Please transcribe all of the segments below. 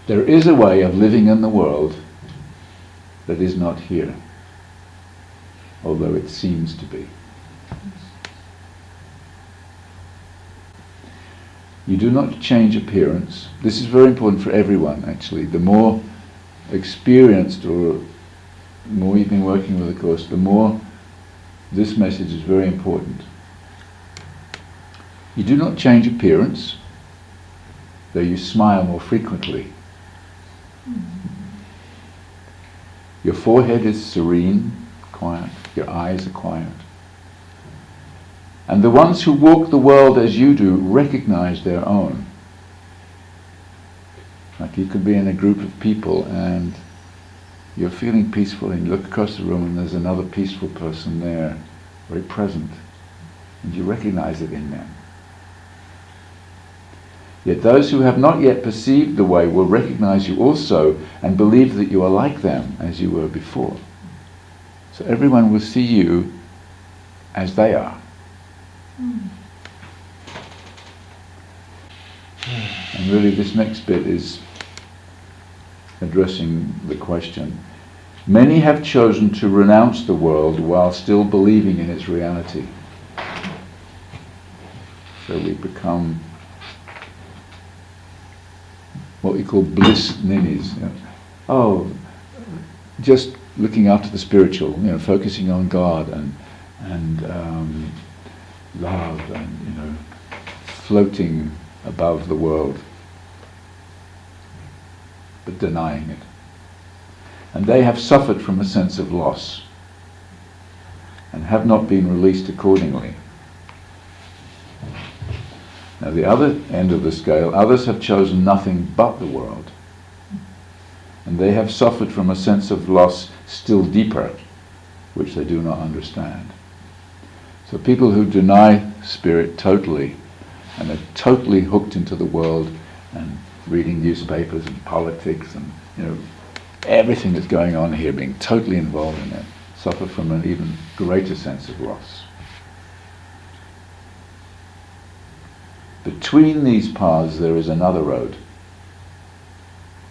There is a way of living in the world that is not here, although it seems to be. You do not change appearance. This is very important for everyone, actually. The more experienced or the more you've been working with the Course, the more this message is very important. You do not change appearance, though you smile more frequently. Your forehead is serene, quiet. Your eyes are quiet. And the ones who walk the world as you do recognize their own. Like you could be in a group of people and you're feeling peaceful and you look across the room and there's another peaceful person there, very present, and you recognize it in them. Yet those who have not yet perceived the way will recognize you also and believe that you are like them as you were before. So everyone will see you as they are. And really this next bit is addressing the question. Many have chosen to renounce the world while still believing in its reality. So we become what we call bliss ninnies. You know. Oh, just looking after the spiritual, focusing on God and love and floating above the world, but denying it. And they have suffered from a sense of loss and have not been released accordingly. Now the other end of the scale, others have chosen nothing but the world, and they have suffered from a sense of loss still deeper, which they do not understand. So people who deny spirit totally and are totally hooked into the world and reading newspapers and politics and everything that's going on here, being totally involved in it, suffer from an even greater sense of loss. Between these paths there is another road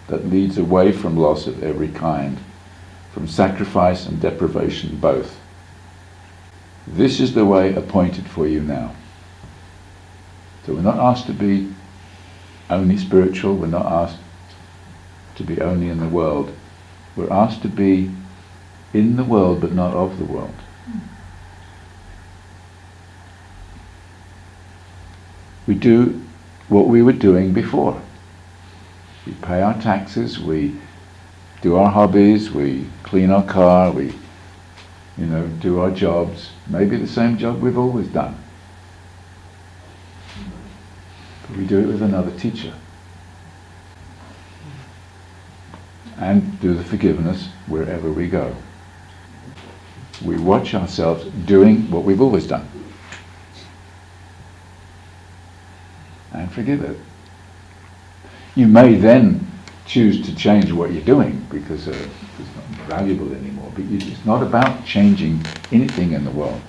that leads away from loss of every kind, from sacrifice and deprivation both. This is the way appointed for you now. So we're not asked to be only spiritual, we're not asked to be only in the world. We're asked to be in the world but not of the world. We do what we were doing before. We pay our taxes, we do our hobbies, we clean our car, we do our jobs. Maybe the same job we've always done. But we do it with another teacher. And do the forgiveness wherever we go. We watch ourselves doing what we've always done. And forgive it. You may then choose to change what you're doing because it's not valuable anymore. But it's not about changing anything in the world.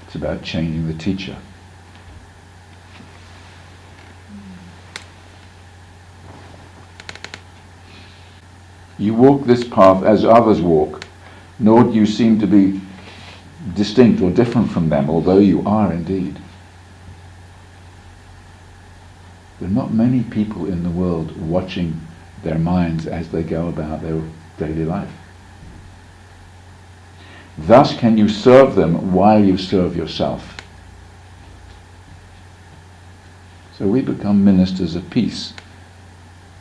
It's about changing the teacher. You walk this path as others walk, nor do you seem to be distinct or different from them, although you are indeed. There are not many people in the world watching their minds as they go about their daily life. Thus can you serve them while you serve yourself. So we become ministers of peace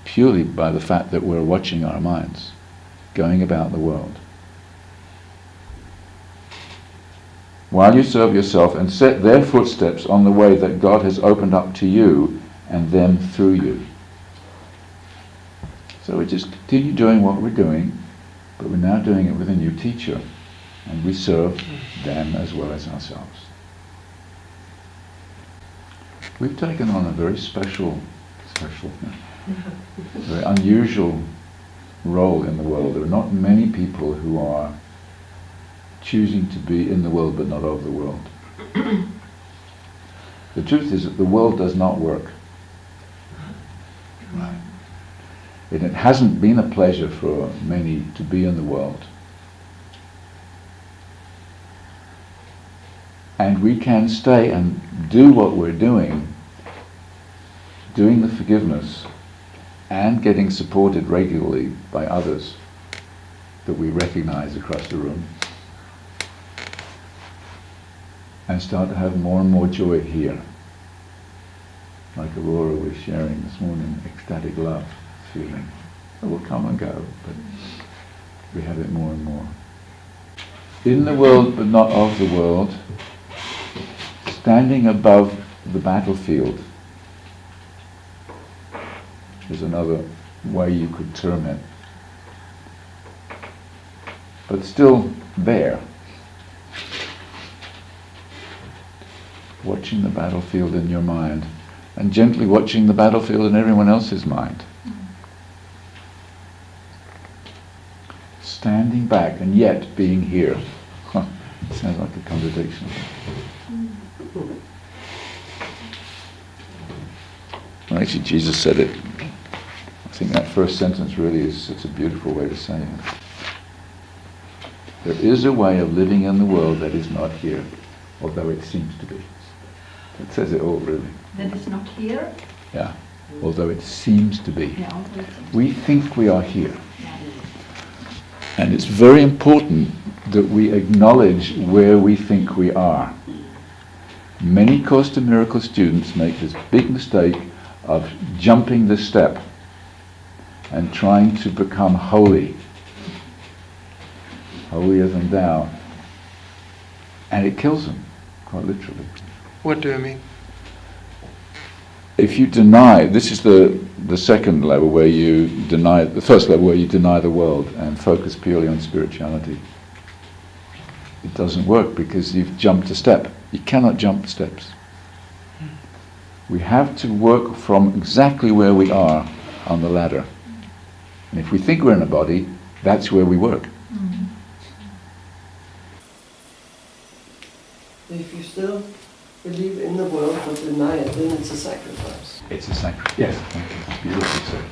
purely by the fact that we're watching our minds going about the world. While you serve yourself and set their footsteps on the way that God has opened up to you and them through you. So we just continue doing what we're doing, but we're now doing it with a new teacher, and we serve them as well as ourselves. We've taken on a very special, very unusual role in the world. There are not many people who are choosing to be in the world but not of the world. The truth is that the world does not work. Right. It hasn't been a pleasure for many to be in the world. And we can stay and do what we're doing the forgiveness, and getting supported regularly by others that we recognize across the room, and start to have more and more joy here. Like Aurora was sharing this morning, ecstatic love feeling. It will come and go, but we have it more and more. In the world, but not of the world, standing above the battlefield is another way you could term it. But still there. Watching the battlefield in your mind, and gently watching the battlefield in everyone else's mind. Standing back and yet being here. Sounds like a contradiction. Well, actually, Jesus said it. I think that first sentence really is such a beautiful way to say it. There is a way of living in the world that is not here, although it seems to be. It says it all, really. That is not here? Yeah, although it seems to be. Yeah, we think we are here. And it's very important that we acknowledge where we think we are. Many Course in Miracles students make this big mistake of jumping the step and trying to become holy, holier than thou, and it kills them, quite literally. What do you mean? If you deny, this is the second level where you deny, the first level where you deny the world and focus purely on spirituality. It doesn't work because you've jumped a step. You cannot jump steps. We have to work from exactly where we are on the ladder. And if we think we're in a body, that's where we work. If you still believe in the world but deny it, then it's a sacrifice. It's a sacrifice. Yes, thank you. Beautifully said.